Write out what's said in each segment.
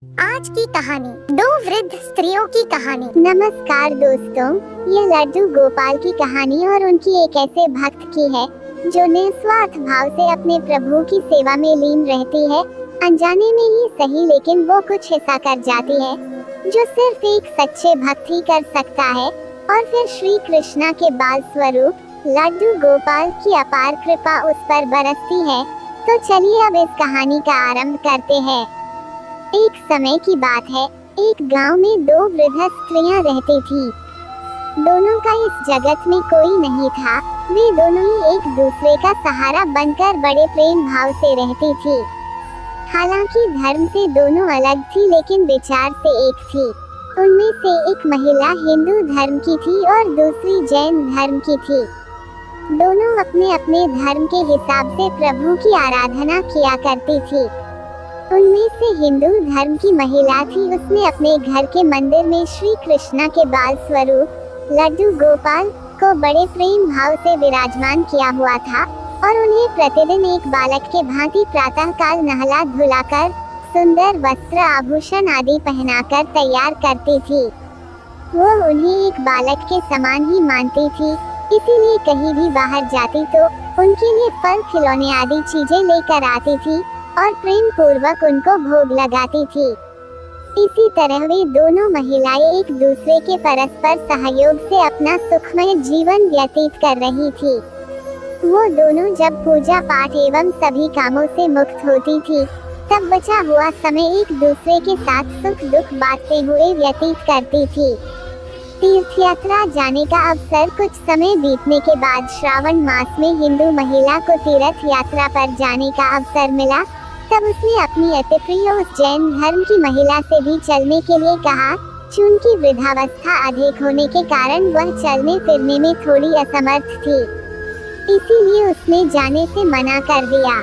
आज की कहानी दो वृद्ध स्त्रियों की कहानी। नमस्कार दोस्तों, ये लड्डू गोपाल की कहानी और उनकी एक ऐसे भक्त की है जो निस्वार्थ भाव से अपने प्रभु की सेवा में लीन रहती है। अनजाने में ही सही, लेकिन वो कुछ ऐसा कर जाती है जो सिर्फ एक सच्चे भक्त ही कर सकता है। और फिर श्री कृष्णा के बाल स्वरूप लड्डू गोपाल की अपार कृपा उस पर बरसती है। तो चलिए अब इस कहानी का आरंभ करते हैं। एक समय की बात है, एक गांव में दो वृद्ध स्त्रियां रहती थी। दोनों का इस जगत में कोई नहीं था। वे दोनों ही एक दूसरे का सहारा बनकर बड़े प्रेम भाव से रहती थी। हालांकि धर्म से दोनों अलग थी, लेकिन विचार से एक थी। उनमें से एक महिला हिंदू धर्म की थी और दूसरी जैन धर्म की थी। दोनों अपने अपने धर्म के हिसाब से प्रभु की आराधना किया करती थी। उनमें से हिंदू धर्म की महिला थी। उसने अपने घर के मंदिर में श्री कृष्णा के बाल स्वरूप लड्डू गोपाल को बड़े प्रेम भाव से विराजमान किया हुआ था और उन्हें प्रतिदिन एक बालक के भांति प्रातः काल नहला धुलाकर सुंदर वस्त्र आभूषण आदि पहनाकर तैयार करती थी। वो उन्हें एक बालक के समान ही मानती थी, इसीलिए कहीं भी बाहर जाती तो उनके लिए फल खिलौने आदि चीजें लेकर आती थी और प्रेम पूर्वक उनको भोग लगाती थी। इसी तरह वे दोनों महिलाएं एक दूसरे के परस्पर सहयोग से अपना सुखमय जीवन व्यतीत कर रही थी। वो दोनों जब पूजा पाठ एवं सभी कामों से मुक्त होती थी, तब बचा हुआ समय एक दूसरे के साथ सुख दुख बांटते हुए व्यतीत करती थी। तीर्थ यात्रा जाने का अवसर कुछ समय बीतने के बाद श्रावण मास में हिंदू महिला को तीर्थ यात्रा पर जाने का अवसर मिला। तब उसने अपनी अति प्रिय उस जैन धर्म की महिला से भी चलने के लिए कहा। चूंकि वृद्धावस्था अधिक होने के कारण वह चलने फिरने में थोड़ी असमर्थ थी, इसीलिए उसने जाने से मना कर दिया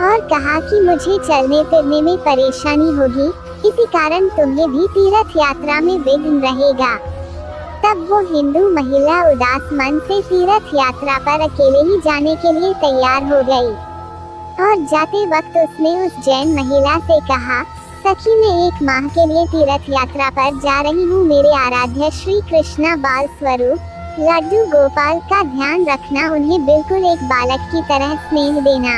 और कहा कि मुझे चलने फिरने में परेशानी होगी, इसी कारण तुम्हें भी तीर्थ यात्रा में विघ्न रहेगा। तब वो हिंदू महिला उदास मन से तीर्थ यात्रा पर अकेले ही जाने के लिए तैयार हो गई और जाते वक्त उसने उस जैन महिला से कहा, सखी मैं 1 माह के लिए तीर्थ यात्रा पर जा रही हूँ। मेरे आराध्य श्री कृष्णा बाल स्वरूप लड्डू गोपाल का ध्यान रखना, उन्हें बिल्कुल एक बालक की तरह स्नेह देना।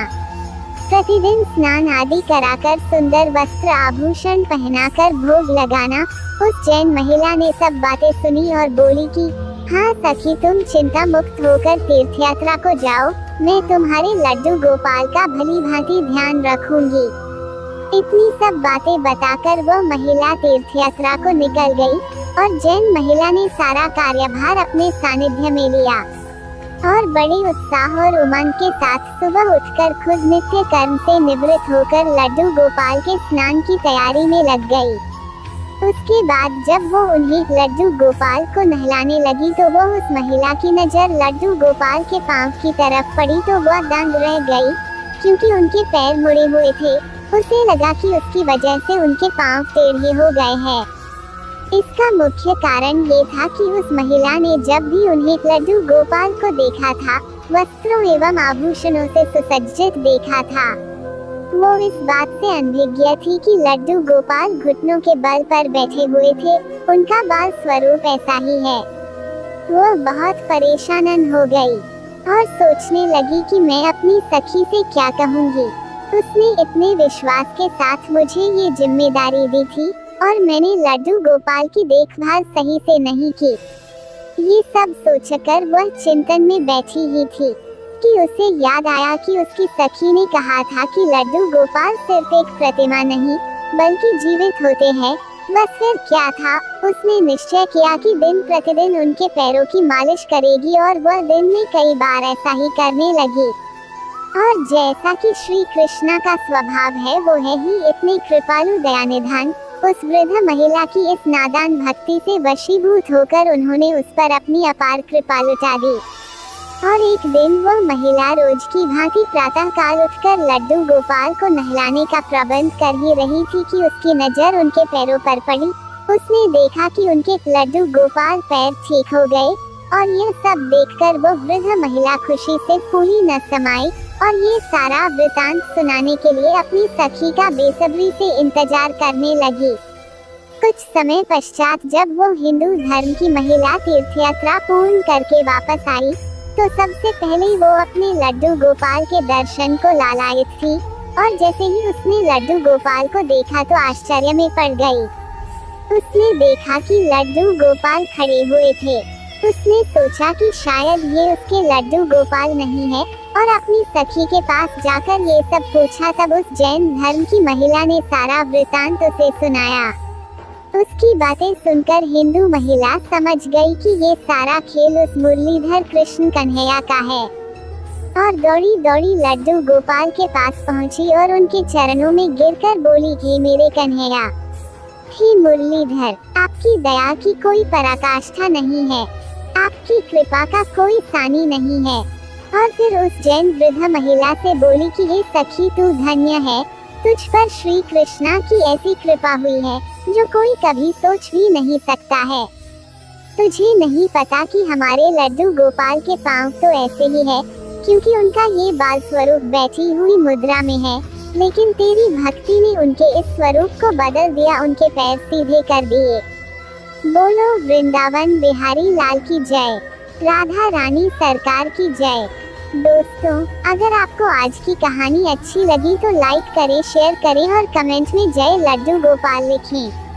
प्रतिदिन स्नान आदि कराकर सुंदर वस्त्र आभूषण पहनाकर भोग लगाना। उस जैन महिला ने सब बातें सुनी और बोली कि हाँ सखी, तुम चिंता मुक्त होकर तीर्थ यात्रा को जाओ, मैं तुम्हारे लड्डू गोपाल का भली भांति ध्यान रखूंगी। इतनी सब बातें बताकर वो महिला तीर्थ यात्रा को निकल गई और जैन महिला ने सारा कार्यभार अपने सानिध्य में लिया और बड़े उत्साह और उमंग के साथ सुबह उठकर खुद नित्य कर्म से निवृत्त होकर लड्डू गोपाल के स्नान की तैयारी में लग गई। उसके बाद जब वो उन्हें लड्डू गोपाल को नहलाने लगी तो वो उस महिला की नजर लड्डू गोपाल के पांव की तरफ पड़ी तो वह दंग रह गई, क्योंकि उनके पैर मुड़े हुए थे। उसे लगा कि उसकी वजह से उनके पांव टेढ़े हो गए हैं। इसका मुख्य कारण ये था कि उस महिला ने जब भी उन्हें लड्डू गोपाल को देखा था, वस्त्रों एवं आभूषणों से सुसज्जित देखा था। वो इस बात से अनभिज्ञ थी कि लड्डू गोपाल घुटनों के बल पर बैठे हुए थे। उनका बाल स्वरूप ऐसा ही है। वो बहुत परेशान हो गई और सोचने लगी कि मैं अपनी सखी से क्या कहूँगी। उसने इतने विश्वास के साथ मुझे ये जिम्मेदारी दी थी और मैंने लड्डू गोपाल की देखभाल सही से नहीं की। ये सब सोचकर वह चिंतन में बैठी ही थी कि उसे याद आया कि उसकी सखी ने कहा था कि लड्डू गोपाल सिर्फ एक प्रतिमा नहीं बल्कि जीवित होते हैं। बस फिर क्या था, उसने निश्चय किया कि दिन प्रतिदिन उनके पैरों की मालिश करेगी और वह दिन में कई बार ऐसा ही करने लगी। और जैसा कि श्री कृष्णा का स्वभाव है, वो है ही इतने कृपालु दयानिधान। उस वृद्ध महिला की इस नादान भक्ति से वशीभूत होकर उन्होंने उस पर अपनी अपार कृपा लुटा दी और एक दिन वह महिला रोज की भांति प्रातः काल उठकर लड्डू गोपाल को नहलाने का प्रबंध कर ही रही थी कि उसकी नजर उनके पैरों पर पड़ी। उसने देखा कि उनके लड्डू गोपाल पैर ठीक हो गए और यह सब देखकर वो वृद्ध महिला खुशी से फूली न समाई और ये सारा वृतांत सुनाने के लिए अपनी सखी का बेसब्री से इंतजार करने लगी। कुछ समय पश्चात जब वो हिंदू धर्म की महिला तीर्थ यात्रा पूर्ण करके वापस आई, तो सबसे पहले वो अपने लड्डू गोपाल के दर्शन को लालायित थी, और जैसे ही उसने लड्डू गोपाल को देखा तो आश्चर्य में पड़ गई। उसने देखा कि लड्डू गोपाल खड़े हुए थे। उसने सोचा कि शायद ये उसके लड्डू गोपाल नहीं है, और अपनी सखी के पास जाकर ये सब पूछा। तब उस जैन धर्म की महिला ने सारा वृतांत उसे सुनाया। उसकी बातें सुनकर हिंदू महिला समझ गई कि ये सारा खेल उस मुरलीधर कृष्ण कन्हैया का है, और दौड़ी दौड़ी लड्डू गोपाल के पास पहुंची और उनके चरणों में गिरकर बोली, हे मेरे कन्हैया, हे मुरलीधर, आपकी दया की कोई पराकाष्ठा नहीं है, आपकी कृपा का कोई सानी नहीं है। और फिर उस जैन वृद्ध महिला से बोली कि हे सखी, तू धन्य है, तुझ पर श्री कृष्णा की ऐसी कृपा हुई है जो कोई कभी सोच भी नहीं सकता है। तुझे नहीं पता कि हमारे लड्डू गोपाल के पाँव तो ऐसे ही है, क्योंकि उनका ये बाल स्वरूप बैठी हुई मुद्रा में है, लेकिन तेरी भक्ति ने उनके इस स्वरूप को बदल दिया, उनके पैर सीधे कर दिए। बोलो वृंदावन बिहारी लाल की जय, राधा रानी सरकार की जय। दोस्तों, अगर आपको आज की कहानी अच्छी लगी तो लाइक करें, शेयर करें और कमेंट में जय लड्डू गोपाल लिखें।